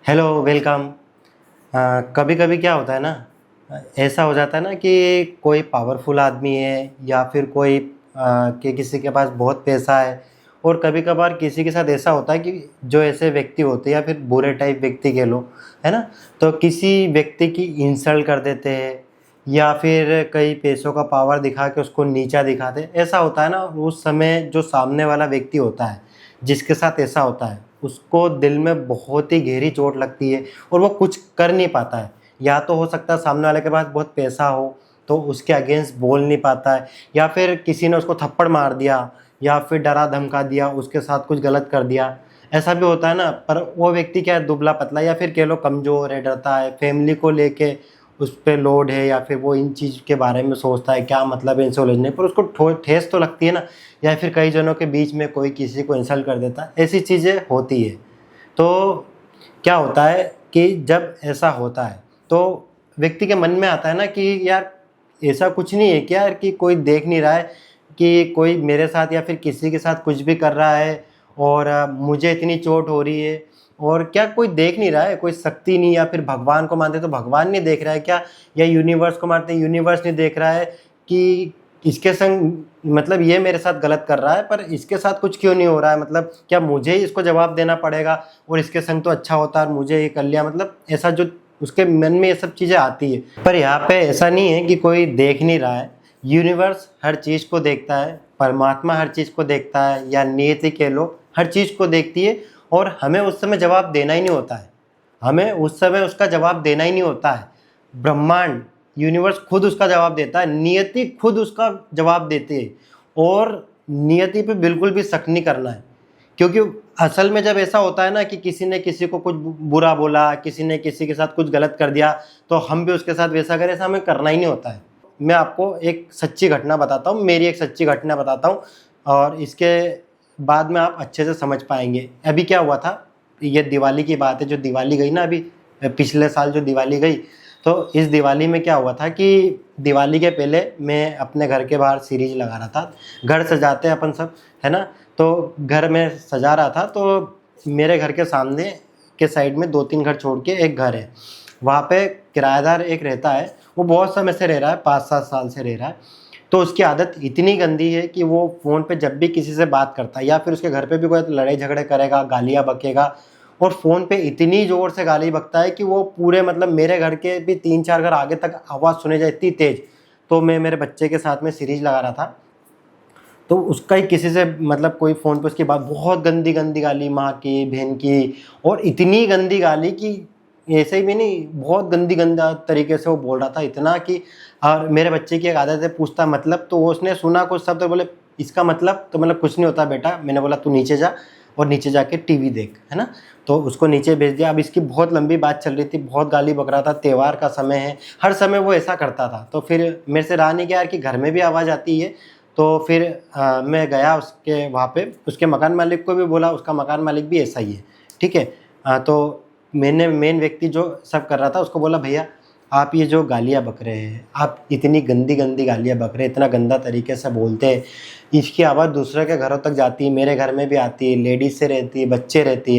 Hello, welcome. कभी कभी क्या होता है ना, ऐसा हो जाता है ना कि कोई पावरफुल आदमी है या फिर कोई कि किसी के पास बहुत पैसा है। और कभी कभार किसी के साथ ऐसा होता है कि जो ऐसे व्यक्ति होते हैं या फिर बुरे टाइप व्यक्ति कह लो, है ना। तो किसी व्यक्ति की इंसल्ट कर देते हैं या फिर कई पैसों का पावर दिखा के उसको नीचा दिखाते हैं। ऐसा होता है ना, उस समय जो सामने वाला व्यक्ति होता है जिसके साथ ऐसा होता है उसको दिल में बहुत ही गहरी चोट लगती है और वो कुछ कर नहीं पाता है। या तो हो सकता है सामने वाले के पास बहुत पैसा हो तो उसके अगेंस्ट बोल नहीं पाता है, या फिर किसी ने उसको थप्पड़ मार दिया या फिर डरा धमका दिया, उसके साथ कुछ गलत कर दिया। ऐसा भी होता है ना। पर वो व्यक्ति क्या है, दुबला पतला या फिर कह लो कमज़ोर है, डरता है, फैमिली को लेके उस पे लोड है, या फिर वो इन चीज़ के बारे में सोचता है क्या मतलब है इनसे उलझने पर, उसको ठेस तो लगती है ना। या फिर कई जनों के बीच में कोई किसी को इंसल्ट कर देता है, ऐसी चीज़ें होती है। तो क्या होता है कि जब ऐसा होता है तो व्यक्ति के मन में आता है ना कि यार ऐसा कुछ नहीं है क्या यार, कि कोई देख नहीं रहा है कि कोई मेरे साथ या फिर किसी के साथ कुछ भी कर रहा है और मुझे इतनी चोट हो रही है। और क्या कोई देख नहीं रहा है, कोई शक्ति नहीं, या फिर भगवान को मानते तो भगवान नहीं देख रहा है क्या, या यूनिवर्स को मानते यूनिवर्स नहीं देख रहा है कि इसके संग मतलब ये मेरे साथ गलत कर रहा है पर इसके साथ कुछ क्यों नहीं हो रहा है, मतलब क्या मुझे ही इसको जवाब देना पड़ेगा और इसके संग तो अच्छा होता है और मुझे ये कर लिया, मतलब ऐसा जो उसके मन में ये सब चीज़ें आती है। पर यहाँ पे ऐसा नहीं है कि कोई देख नहीं रहा है। यूनिवर्स हर चीज़ को देखता है, परमात्मा हर चीज़ को देखता है, या नियति कह लो हर चीज़ को देखती है। और हमें उस समय जवाब देना ही नहीं होता है, हमें उस समय उसका जवाब देना ही नहीं होता है। ब्रह्मांड यूनिवर्स खुद उसका जवाब देता है, नियति खुद उसका जवाब देती है। और नियति पे बिल्कुल भी शक नहीं करना है, क्योंकि असल में जब ऐसा होता है ना कि किसी ने किसी को कुछ बुरा बोला, किसी ने किसी के साथ कुछ गलत कर दिया, तो हम भी उसके साथ वैसा करें, ऐसा हमें करना ही नहीं होता है। मैं आपको एक सच्ची घटना बताता हूँ, मेरी एक सच्ची घटना बताता हूँ, और इसके बाद में आप अच्छे से समझ पाएंगे। अभी क्या हुआ था, ये दिवाली की बात है, जो दिवाली गई ना अभी, पिछले साल जो दिवाली गई, तो इस दिवाली में क्या हुआ था कि दिवाली के पहले मैं अपने घर के बाहर सीरीज लगा रहा था। घर सजाते हैं अपन सब, है ना। तो घर में सजा रहा था, तो मेरे घर के सामने के साइड में 2-3 घर छोड़ के एक घर है, वहाँ पे किराएदार एक रहता है। वो बहुत समय से रह रहा है, 5-7 साल से रह रहा है। तो उसकी आदत इतनी गंदी है कि वो फ़ोन पे जब भी किसी से बात करता है या फिर उसके घर पे भी कोई लड़ाई झगड़े करेगा, गालियाँ बकेगा, और फ़ोन पे इतनी ज़ोर से गाली बकता है कि वो पूरे मतलब मेरे घर के भी 3-4 घर आगे तक आवाज़ सुने जाए, इतनी तेज़। तो मैं मेरे बच्चे के साथ में सीरीज लगा रहा था, तो उसका ही किसी से मतलब कोई फ़ोन पे उसकी बात, बहुत गंदी गंदी गाली माँ की, बहन की, और इतनी गंदी गाली कि ऐसे ही भी नहीं, बहुत गंदी गंदा तरीके से वो बोल रहा था, इतना कि। और मेरे बच्चे की एक आदत है, पूछता मतलब, तो वो उसने सुना कुछ शब्द तो बोले इसका मतलब, तो मतलब कुछ नहीं होता बेटा। मैंने बोला तू नीचे जा और नीचे जाके टीवी देख, है ना। तो उसको नीचे भेज दिया। अब इसकी बहुत लंबी बात चल रही थी, बहुत गाली बक रहा था, त्यौहार का समय है, हर समय वो ऐसा करता था। तो फिर मेरे से रहा नहीं गया यार कि घर में भी आवाज़ आती है। तो फिर मैं गया उसके वहाँ पे, उसके मकान मालिक को भी बोला, उसका मकान मालिक भी ऐसा ही है, ठीक है। तो मैंने मेन व्यक्ति जो सब कर रहा था उसको बोला, भैया आप ये जो गालियाँ बक रहे हैं, आप इतनी गंदी गंदी गालियाँ बक रहे हैं, इतना गंदा तरीके से बोलते हैं, इसकी आवाज़ दूसरे के घरों तक जाती है, मेरे घर में भी आती है, लेडीज से रहती है, बच्चे रहती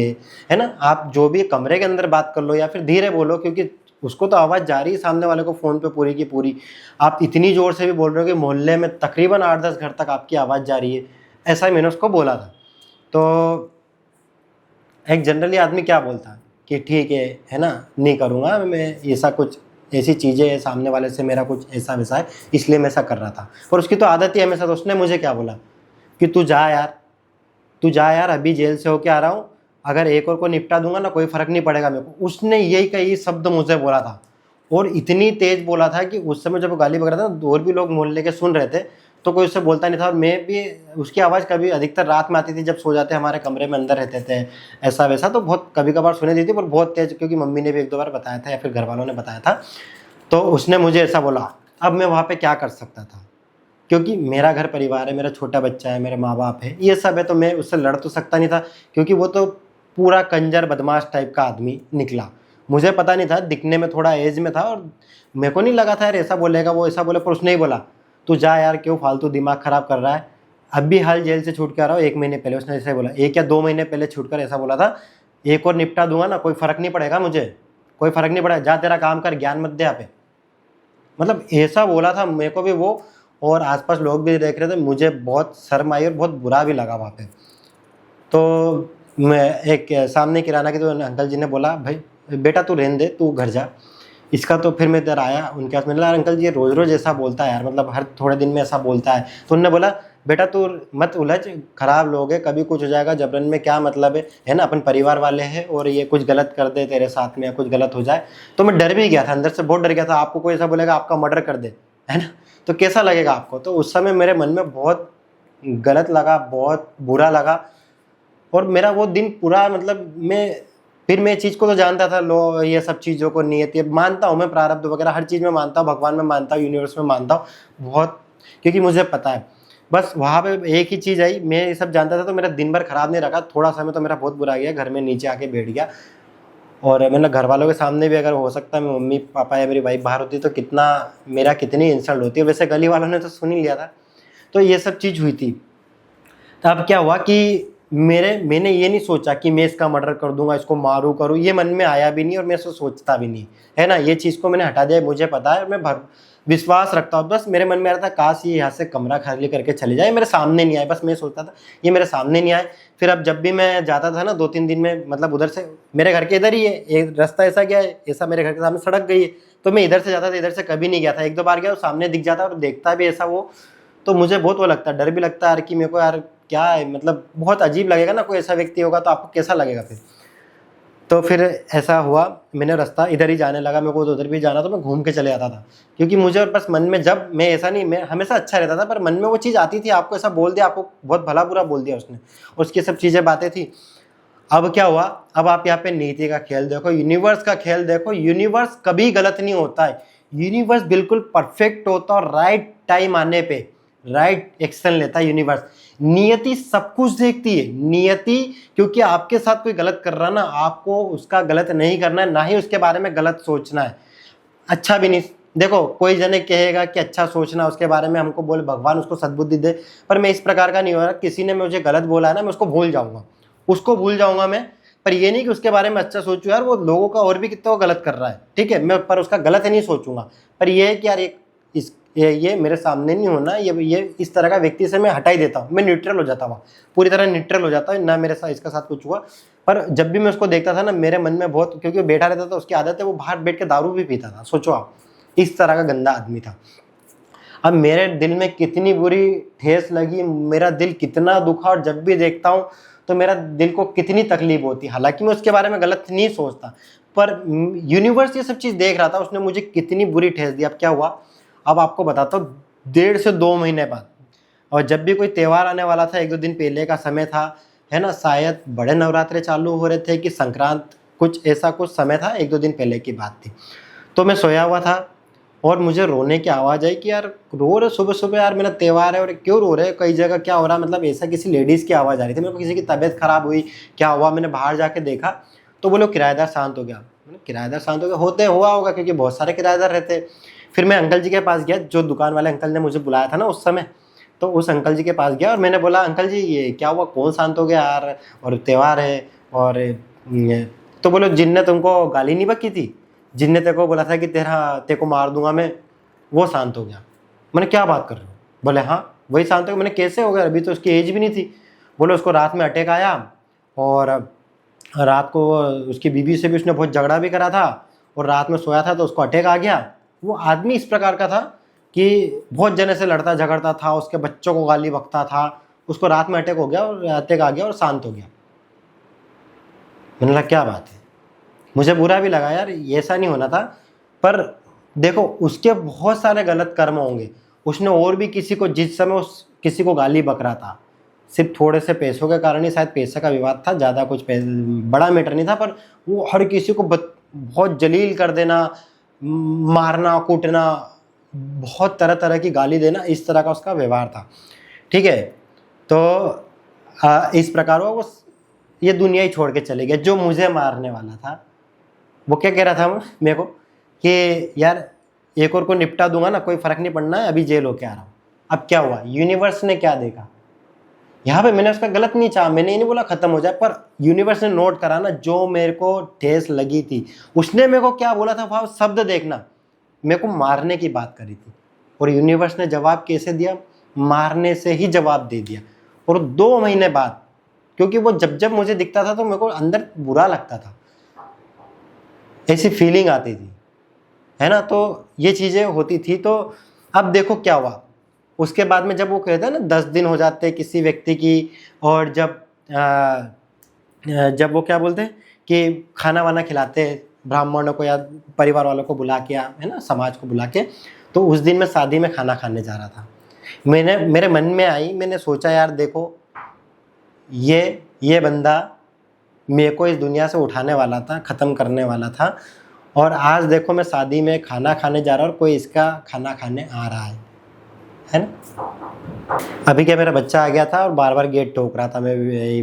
है ना। आप जो भी कमरे के अंदर बात कर लो या फिर धीरे बोलो, क्योंकि उसको तो आवाज़ जा रही है सामने वाले को फ़ोन पे पूरी की पूरी। आप इतनी ज़ोर से भी बोल रहे हो कि मोहल्ले में तकरीबन 8-10 घर तक आपकी आवाज़ जा रही है। ऐसा ही मैंने उसको बोला था। तो एक जनरली आदमी क्या बोलता कि ठीक है ना, नहीं करूँगा मैं ऐसा, कुछ ऐसी चीज़ें हैं सामने वाले से, मेरा कुछ ऐसा वैसा है इसलिए मैं ऐसा कर रहा था। पर उसकी तो आदत ही हमेशा। तो उसने मुझे क्या बोला कि तू जा यार, तू जा यार, अभी जेल से होके आ रहा हूँ, अगर एक और को निपटा दूंगा ना कोई फ़र्क नहीं पड़ेगा मेरे को। उसने यही कई शब्द मुझे बोला था, और इतनी तेज़ बोला था कि उस समय जब वो गाली बक रहा था ना, और भी लोग मोहल्ले के सुन रहे थे, तो कोई उससे बोलता नहीं था। और मैं भी, उसकी आवाज़ कभी अधिकतर रात में आती थी, जब सो जाते हमारे कमरे में अंदर रहते थे, ऐसा वैसा, तो बहुत कभी कभार सुने दी थी, पर बहुत तेज़, क्योंकि मम्मी ने भी 1-2 बार बताया था या फिर घर वालों ने बताया था। तो उसने मुझे ऐसा बोला। अब मैं वहाँ पे क्या कर सकता था, क्योंकि मेरा घर परिवार है, मेरा छोटा बच्चा है, मेरे माँ बाप है, ये सब है, तो मैं उससे लड़ तो सकता नहीं था, क्योंकि वो तो पूरा कंजर बदमाश टाइप का आदमी निकला। मुझे पता नहीं था, दिखने में थोड़ा एज में था, और मेरे को नहीं लगा था यार ऐसा बोलेगा, वो ऐसा बोले। पर उसने ही बोला तू जा यार, क्यों फालतू दिमाग ख़राब कर रहा है, अब भी हाल जेल से छूट के आ रहा हूँ, 1 महीने पहले उसने ऐसा ही बोला, 1 या 2 महीने पहले छूट कर ऐसा बोला था एक और निपटा दूंगा ना, कोई फ़र्क नहीं पड़ेगा मुझे, कोई फ़र्क नहीं पड़ेगा, जा तेरा काम कर, ज्ञान मत दे यहाँ पे। मतलब ऐसा बोला था मेरे को भी वो, और आसपास लोग भी देख रहे थे, मुझे बहुत शर्म आई और बहुत बुरा भी लगा वहाँ पे। तो मैं एक सामने किराना के तो अंकल जी ने बोला, भाई बेटा तू रहने दे, तू घर जा। इसका तो फिर मैं इधर आया उनके पास, मैंने कहा अंकल जी ये रोज़ रोज़ ऐसा बोलता है यार, मतलब हर थोड़े दिन में ऐसा बोलता है। तो उन्होंने बोला बेटा तू मत उलझ, खराब लोग है, कभी कुछ हो जाएगा, जबरन में क्या मतलब है ना, अपन परिवार वाले हैं, और ये कुछ गलत कर दे तेरे साथ में या कुछ गलत हो जाए। तो मैं डर भी गया था, अंदर से बहुत डर गया था, आपको कोई ऐसा बोलेगा आपका मर्डर कर दे, है ना, तो कैसा लगेगा आपको। तो उस समय मेरे मन में बहुत गलत लगा, बहुत बुरा लगा, और मेरा वो दिन पूरा, मतलब मैं चीज़ को तो जानता था, लो ये सब चीज़ों को नियति मानता हूँ, मैं प्रारब्ध वगैरह हर चीज़ में मानता हूँ, भगवान में मानता हूँ, यूनिवर्स में मानता हूँ बहुत, क्योंकि मुझे पता है। बस वहाँ पे एक ही चीज़ आई, मैं ये सब जानता था, तो मेरा दिन भर खराब नहीं रखा, थोड़ा समय तो मेरा बहुत बुरा गया, घर में नीचे आके बैठ गया। और मैंने घर वालों के सामने भी, अगर हो सकता है मैं मम्मी पापा या मेरी वाइफ बाहर होती तो कितनी इंसल्ट होती है, वैसे गली वालों ने तो सुन ही लिया था। तो ये सब चीज़ हुई थी। तो अब क्या हुआ कि मैंने ये नहीं सोचा कि मैं इसका मर्डर कर दूंगा, इसको मारूं करूं, ये मन में आया भी नहीं और मैं इसको सोचता भी नहीं, है ना, ये चीज़ को मैंने हटा दिया, मुझे पता है, मैं विश्वास रखता हूँ। बस मेरे मन में आ रहा था काश ये यहाँ से कमरा खाली करके चले जाए, मेरे सामने नहीं आए, बस मैं सोचता था ये मेरे सामने नहीं आए। फिर अब जब भी मैं जाता था ना 2-3 दिन में, मतलब उधर से मेरे घर के इधर ही है, एक रास्ता ऐसा गया है, ऐसा मेरे घर के सामने सड़क गई है, तो मैं इधर से जाता था, इधर से कभी नहीं गया था, 1-2 बार गया, सामने दिख जाता और देखता भी ऐसा वो। तो मुझे बहुत वो लगता है, डर भी लगता है यार कि मेरे को यार क्या है, मतलब बहुत अजीब लगेगा ना, कोई ऐसा व्यक्ति होगा तो आपको कैसा लगेगा फिर। तो फिर ऐसा हुआ, मैंने रास्ता इधर ही जाने लगा, मेरे को तो उधर भी जाना, तो मैं घूम के चले जाता था, क्योंकि मुझे बस मन में, जब मैं ऐसा नहीं, मैं हमेशा अच्छा रहता था, पर मन में वो चीज़ आती थी, आपको ऐसा बोल दिया, आपको बहुत भला बुरा बोल दिया उसने, उसकी सब चीज़ें बातें थी। अब क्या हुआ, अब आप यहाँ पे नीति का खेल देखो, यूनिवर्स का खेल देखो, यूनिवर्स कभी गलत नहीं होता है, यूनिवर्स बिल्कुल परफेक्ट होता है, और राइट टाइम आने पे राइट एक्शन लेता है यूनिवर्स। नियति सब कुछ देखती है, नियति, क्योंकि आपके साथ कोई गलत कर रहा ना, आपको उसका गलत नहीं करना है, ना ही उसके बारे में गलत सोचना है, अच्छा भी नहीं। देखो कोई जने कहेगा कि अच्छा सोचना उसके बारे में, हमको बोले भगवान उसको सद्बुद्धि दे, पर मैं इस प्रकार का नहीं हो रहा, किसी ने मुझे गलत बोला है ना, मैं उसको भूल जाऊंगा, उसको भूल जाऊंगा मैं, पर ये नहीं कि उसके बारे में अच्छा सोचूं, यार वो लोगों का और भी कितना वो गलत कर रहा है, ठीक है, मैं पर उसका गलत नहीं सोचूंगा, पर ये है कि यार ये मेरे सामने नहीं होना, ये इस तरह का व्यक्ति से मैं हटा ही देता हूँ, मैं न्यूट्रल हो जाता हूँ, पूरी तरह न्यूट्रल हो जाता है ना, मेरे साथ इसका साथ कुछ हुआ। पर जब भी मैं उसको देखता था ना, मेरे मन में बहुत, क्योंकि वो बैठा रहता था, उसकी आदत है वो बाहर बैठ के दारू भी पीता था, सोचो आप, इस तरह का गंदा आदमी था। अब मेरे दिल में कितनी बुरी ठेस लगी, मेरा दिल कितना दुखा, और जब भी देखता हूँ तो मेरा दिल को कितनी तकलीफ होती, हालांकि मैं उसके बारे में गलत नहीं सोचता, पर यूनिवर्स ये सब चीज़ देख रहा था, उसने मुझे कितनी बुरी ठेस दी। अब क्या हुआ, अब आपको बताता हूँ, 1.5 से 2 महीने बाद, और जब भी कोई त्यौहार आने वाला था, 1-2 दिन पहले का समय था, है ना, शायद बड़े नवरात्रे चालू हो रहे थे कि संक्रांत, कुछ ऐसा कुछ समय था, 1-2 दिन पहले की बात थी। तो मैं सोया हुआ था और मुझे रोने की आवाज़ आई कि यार रो रहे सुबह सुबह, यार मेरा त्यौहार है और क्यों रो रहे, कई जगह क्या हो रहा, मतलब ऐसा किसी लेडीज़ की आवाज़ आ रही थी, मेरे को किसी की तबीयत खराब हुई, क्या हुआ, मैंने बाहर जाके देखा तो बोलो किराएदार शांत हो गया। मैंने किराएदार शांत हो गया, होते हुआ होगा क्योंकि बहुत सारे किराएदार रहते। फिर मैं अंकल जी के पास गया, जो दुकान वाले अंकल ने मुझे बुलाया था ना उस समय, तो उस अंकल जी के पास गया और मैंने बोला अंकल जी ये क्या हुआ, कौन शांत हो गया यार, और त्यौहार है, और तो बोलो जिनने तुमको गाली नहीं बकी थी, जिनने तेरे को बोला था कि तेरे को मार दूंगा मैं, वो शांत हो गया। मैंने क्या बात कर रहे हो, बोले हाँ वही शांत हो गया। मैंने कैसे हो गया, अभी तो उसकी एज भी नहीं थी। बोले उसको रात में अटैक आया, और रात को उसकी बीवी से भी उसने बहुत झगड़ा भी करा था, और रात में सोया था तो उसको अटैक आ गया। वो आदमी इस प्रकार का था कि बहुत जने से लड़ता झगड़ता था, उसके बच्चों को गाली बकता था, उसको रात में अटैक हो गया, और अटैक आ गया और शांत हो गया। मैंने कहा क्या बात है, मुझे बुरा भी लगा यार, ऐसा नहीं होना था। पर देखो उसके बहुत सारे गलत कर्म होंगे, उसने और भी किसी को, जिस समय उस किसी को गाली बक रहा था, सिर्फ थोड़े से पैसों के कारण ही, शायद पैसे का विवाद था, ज़्यादा कुछ बड़ा मैटर नहीं था, पर वो हर किसी को बहुत जलील कर देना, मारना कूटना, बहुत तरह तरह की गाली देना, इस तरह का उसका व्यवहार था, ठीक है। तो इस प्रकार वो ये दुनिया ही छोड़ के चले गया। जो मुझे मारने वाला था वो क्या कह रहा था मेरे को कि यार एक और को निपटा दूंगा ना, कोई फर्क नहीं पड़ना है, अभी जेल होके आ रहा हूँ। अब क्या हुआ, यूनिवर्स ने क्या देखा, यहाँ पे मैंने उसका गलत नहीं चाहा, मैंने ये नहीं बोला खत्म हो जाए, पर यूनिवर्स ने नोट करा ना, जो मेरे को ठेस लगी थी, उसने मेरे को क्या बोला था, भाव शब्द देखना, मेरे को मारने की बात करी थी, और यूनिवर्स ने जवाब कैसे दिया, मारने से ही जवाब दे दिया। और 2 महीने बाद, क्योंकि वो जब जब मुझे दिखता था तो मेरे को अंदर बुरा लगता था, ऐसी फीलिंग आती थी, है ना। तो ये चीज़ें होती थी। तो अब देखो क्या हुआ, उसके बाद में जब वो कहते हैं ना 10 दिन हो जाते हैं किसी व्यक्ति की, और जब वो क्या बोलते हैं कि खाना वाना खिलाते हैं ब्राह्मणों को या परिवार वालों को बुला के, है ना, समाज को बुला के, तो उस दिन मैं शादी में खाना खाने जा रहा था। मेरे मन में आई, मैंने सोचा यार देखो, ये बंदा मेरे को इस दुनिया से उठाने वाला था, ख़त्म करने वाला था, और आज देखो मैं शादी में खाना खाने जा रहा हूँ और कोई इसका खाना खाने आ रहा है ना। अभी क्या, मेरा बच्चा आ गया था और बार बार गेट ठोक रहा था, मैं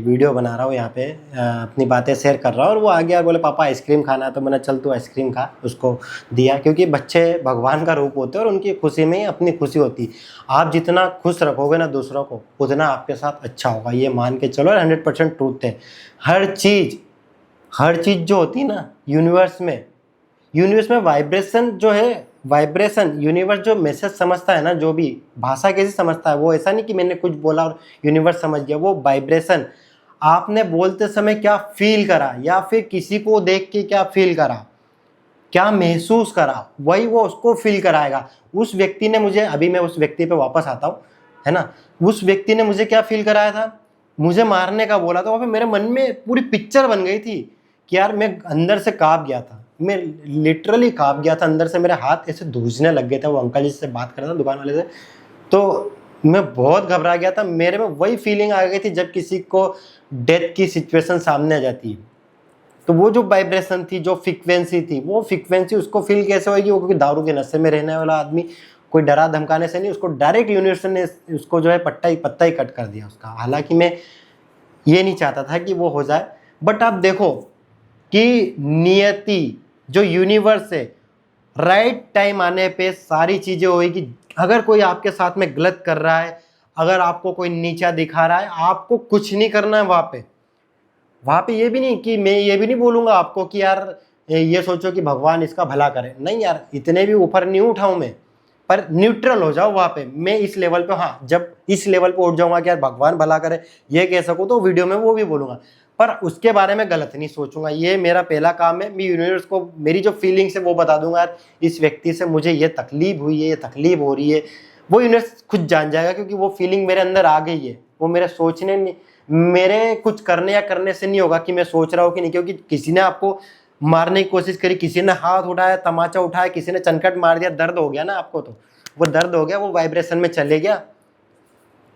वीडियो बना रहा हूँ यहाँ पे, अपनी बातें शेयर कर रहा हूँ, और वो आ गया और बोले पापा आइसक्रीम खाना है, तो मैंने चल तू आइसक्रीम खा, उसको दिया, क्योंकि बच्चे भगवान का रूप होते हैं और उनकी खुशी में ही अपनी खुशी होती है। आप जितना खुश रखोगे ना दूसरों को, उतना आपके साथ अच्छा होगा, ये मान के चलो, 100% ट्रूथ है। हर चीज़ जो होती है ना यूनिवर्स में वाइब्रेशन जो है, वाइब्रेशन, यूनिवर्स जो मैसेज समझता है ना, जो भी भाषा कैसे समझता है, वो ऐसा नहीं कि मैंने कुछ बोला और यूनिवर्स समझ गया, वो वाइब्रेशन आपने बोलते समय क्या फील करा, या फिर किसी को देख के क्या फील करा, क्या महसूस करा, वही वो उसको फील कराएगा। उस व्यक्ति ने मुझे, अभी मैं उस व्यक्ति पे वापस आता हूँ, है ना, उस व्यक्ति ने मुझे क्या फील कराया था, मुझे मारने का बोला था, वहाँ पे मेरे मन में पूरी पिक्चर बन गई थी कि यार मैं अंदर से काँप गया था, मैं लिटरली काँप गया था अंदर से, मेरे हाथ ऐसे धूसने लग गए थे। वो अंकल जिससे बात कर रहा था दुकान वाले से, तो मैं बहुत घबरा गया था। मेरे में वही फीलिंग आ गई थी जब किसी को डेथ की सिचुएशन सामने आ जाती है, तो वो जो वाइब्रेशन थी, जो फ्रीक्वेंसी थी, वो फ्रीक्वेंसी उसको फील कैसे होगी, वो क्योंकि दारू के नशे में रहने वाला आदमी, कोई डरा धमकाने से नहीं, उसको डायरेक्ट यूनिवर्स ने उसको जो है पत्ता ही कट कर दिया उसका। हालांकि मैं ये नहीं चाहता था कि वो हो जाए, बट आप देखो कि नियति जो यूनिवर्स है, राइट टाइम आने पे सारी चीजें होगी। अगर कोई आपके साथ में गलत कर रहा है, अगर आपको कोई नीचा दिखा रहा है, आपको कुछ नहीं करना है वहां पे ये भी नहीं कि मैं ये भी नहीं बोलूंगा आपको कि यार ये सोचो कि भगवान इसका भला करे, नहीं यार, इतने भी ऊपर नहीं उठाऊं मैं, पर न्यूट्रल हो जाओ वहां पे। मैं इस लेवल पे, हाँ, जब इस लेवल पे उठ जाऊंगा कि यार भगवान भला करे ये कह सकूं, तो वीडियो में वो भी बोलूंगा, पर उसके बारे में गलत नहीं सोचूंगा। ये मेरा पहला काम है, मैं यूनिवर्स को मेरी जो फीलिंग्स है वो बता दूंगा, यार इस व्यक्ति से मुझे ये तकलीफ हुई है, ये तकलीफ हो रही है, वो यूनिवर्स खुद जान जाएगा, क्योंकि वो फीलिंग मेरे अंदर आ गई है। वो मेरे सोचने, मेरे कुछ करने या करने से नहीं होगा कि मैं सोच रहा हूँ कि नहीं, क्योंकि किसी ने आपको मारने की कोशिश करी, किसी ने हाथ उठाया, तमाचा उठाया, किसी ने चनकट मार दिया, दर्द हो गया ना आपको, तो वो दर्द हो गया, वो वाइब्रेशन में चले गया,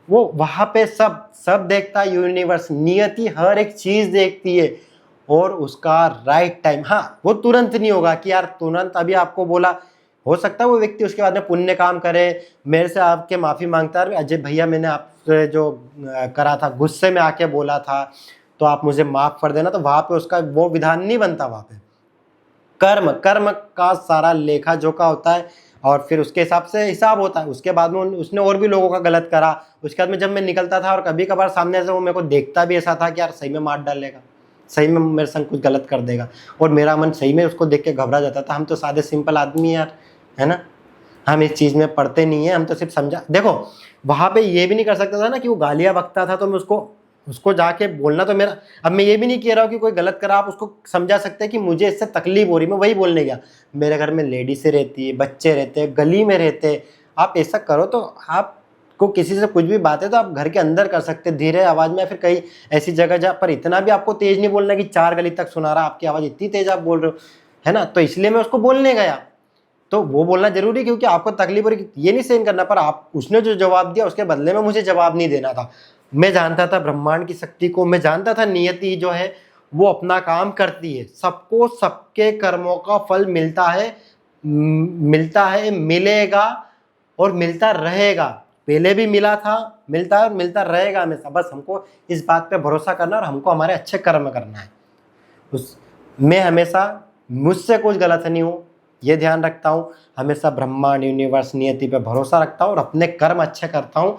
वो वहां पे सब देखता है यूनिवर्स, नियति हर एक चीज देखती है, और उसका राइट टाइम, हाँ, वो तुरंत नहीं होगा कि यार तुरंत अभी आपको बोला, हो सकता है वो व्यक्ति उसके बाद में पुण्य काम करे, मेरे से आपके माफी मांगता है, अजय भैया मैंने आपसे जो करा था, गुस्से में आके बोला था, तो आप मुझे माफ कर देना, तो वहां पे उसका वो विधान नहीं बनता। वहां पे कर्म का सारा लेखा जोखा होता है, और फिर उसके हिसाब से हिसाब होता है। उसके बाद में उसने और भी लोगों का गलत करा, उसके बाद में जब मैं निकलता था और कभी कभार सामने से वो मेरे को देखता भी ऐसा था कि यार सही में मार डालेगा, सही में मेरे संग कुछ गलत कर देगा, और मेरा मन सही में उसको देख के घबरा जाता था। हम तो सादे सिंपल आदमी यार, है ना, हम इस चीज़ में पढ़ते नहीं है, हम तो सिर्फ समझा। देखो वहाँ पे ये भी नहीं कर सकता था ना कि वो गालियाँ बकता था तो मैं उसको जाके बोलना, तो मेरा, अब मैं ये भी नहीं कह रहा हूँ कि कोई गलत करा आप उसको समझा सकते हैं कि मुझे इससे तकलीफ हो रही, मैं वही बोलने गया। मेरे घर में लेडीसें रहती है, बच्चे रहते हैं, गली में रहते हैं, आप ऐसा करो तो आपको किसी से कुछ भी बात है तो आप घर के अंदर कर सकते हैं, धीरे आवाज़ में, या फिर कहीं ऐसी जगह जहाँ पर इतना भी आपको तेज़ नहीं बोलना कि 4 गली तक सुना रहा, आपकी आवाज़ इतनी तेज़ आप बोल रहे हो, है ना। तो इसलिए मैं उसको बोलने गया, तो वो बोलना जरूरी, क्योंकि आपको तकलीफ हो रही, ये नहीं सहन करना, पर आप उसने जो जवाब दिया उसके बदले में मुझे जवाब नहीं देना था। मैं जानता था ब्रह्मांड की शक्ति को, मैं जानता था नियति जो है वो अपना काम करती है, सबको सबके कर्मों का फल मिलता है, मिलेगा और मिलता रहेगा। पहले भी मिला था, मिलता है और मिलता रहेगा हमेशा। बस हमको इस बात पे भरोसा करना और हमको हमारे अच्छे कर्म करना है। मैं हमेशा, मुझसे कुछ गलत नहीं हूँ, ये ध्यान रखता हूँ, हमेशा ब्रह्मांड, यूनिवर्स, नियति पे भरोसा रखता हूँ और अपने कर्म अच्छे करता हूँ।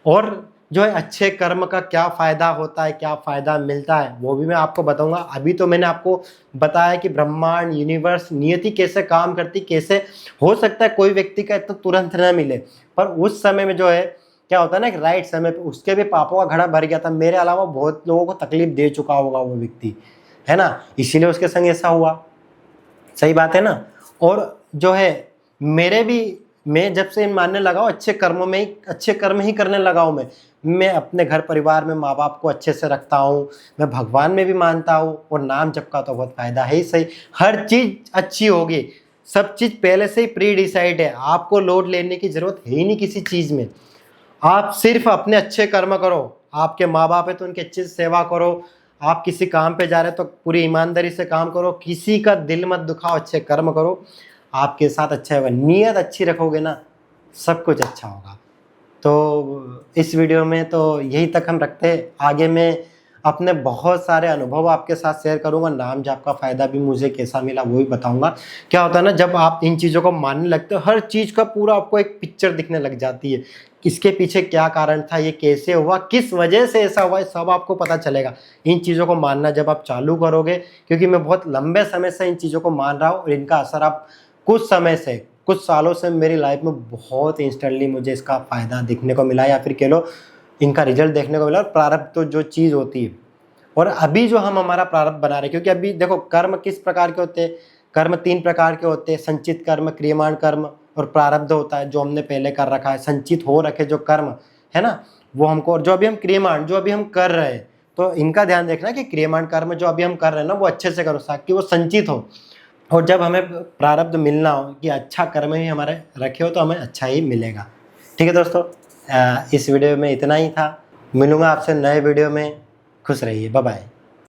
और जो है अच्छे कर्म का क्या फ़ायदा होता है, क्या फ़ायदा मिलता है, वो भी मैं आपको बताऊंगा। अभी तो मैंने आपको बताया कि ब्रह्मांड, यूनिवर्स, नियति कैसे काम करती, कैसे हो सकता है कोई व्यक्ति का इतना तुरंत न मिले, पर उस समय में जो है क्या होता है ना कि राइट समय पे उसके भी पापों का घड़ा भर गया था। मेरे अलावा बहुत लोगों को तकलीफ दे चुका होगा वो व्यक्ति, है ना, इसीलिए उसके संग ऐसा हुआ। सही बात है ना। और जो है मेरे भी, मैं जब से मानने लगा हूँ अच्छे कर्मों में ही, अच्छे कर्म ही करने लगा हूँ मैं अपने घर परिवार में माँ बाप को अच्छे से रखता हूँ, मैं भगवान में भी मानता हूँ, और नाम जप का तो बहुत फायदा है ही सही। हर चीज़ अच्छी होगी, सब चीज़ पहले से ही प्री डिसाइड है, आपको लोड लेने की ज़रूरत है ही नहीं किसी चीज़ में। आप सिर्फ अपने अच्छे कर्म करो, आपके माँ बाप है तो उनकी अच्छी से सेवा करो, आप किसी काम पे जा रहे हो तो पूरी ईमानदारी से काम करो, किसी का दिल मत दुखाओ, अच्छे कर्म करो, आपके साथ अच्छा होगा। नीयत अच्छी रखोगे ना, सब कुछ अच्छा होगा। तो इस वीडियो में तो यही तक हम रखते हैं। आगे मैं अपने बहुत सारे अनुभव आपके साथ शेयर करूंगा, नाम जाप का फ़ायदा भी मुझे कैसा मिला वो भी बताऊंगा। क्या होता है ना, जब आप इन चीज़ों को मानने लगते हो, हर चीज़ का पूरा आपको एक पिक्चर दिखने लग जाती है, इसके पीछे क्या कारण था, ये कैसे हुआ, किस वजह से ऐसा हुआ, सब आपको पता चलेगा इन चीज़ों को मानना जब आप चालू करोगे। क्योंकि मैं बहुत लंबे समय से इन चीज़ों को मान रहा हूँ, और इनका असर आप कुछ समय से, कुछ सालों से मेरी लाइफ में बहुत इंस्टेंटली मुझे इसका फ़ायदा दिखने को मिला, या फिर कह लो इनका रिजल्ट देखने को मिला। और प्रारब्ध तो जो चीज़ होती है, और अभी जो हम हमारा प्रारब्ध बना रहे हैं, क्योंकि अभी देखो कर्म किस प्रकार के होते हैं, कर्म 3 प्रकार के होते हैं, संचित कर्म, क्रियमाण कर्म और प्रारब्ध होता है जो हमने पहले कर रखा है। संचित हो रखे जो कर्म है ना, वो हमको, और जो अभी हम क्रियमाण जो अभी हम कर रहे हैं, तो इनका ध्यान देखना कि क्रियमाण कर्म जो अभी हम कर रहे हैं ना, वो अच्छे से करो ताकि वो संचित हो। और जब हमें प्रारब्ध मिलना हो कि अच्छा कर्म ही हमारे रखे हो, तो हमें अच्छा ही मिलेगा। ठीक है दोस्तों, इस वीडियो में इतना ही था। मिलूंगा आपसे नए वीडियो में। खुश रहिए, बाय बाय।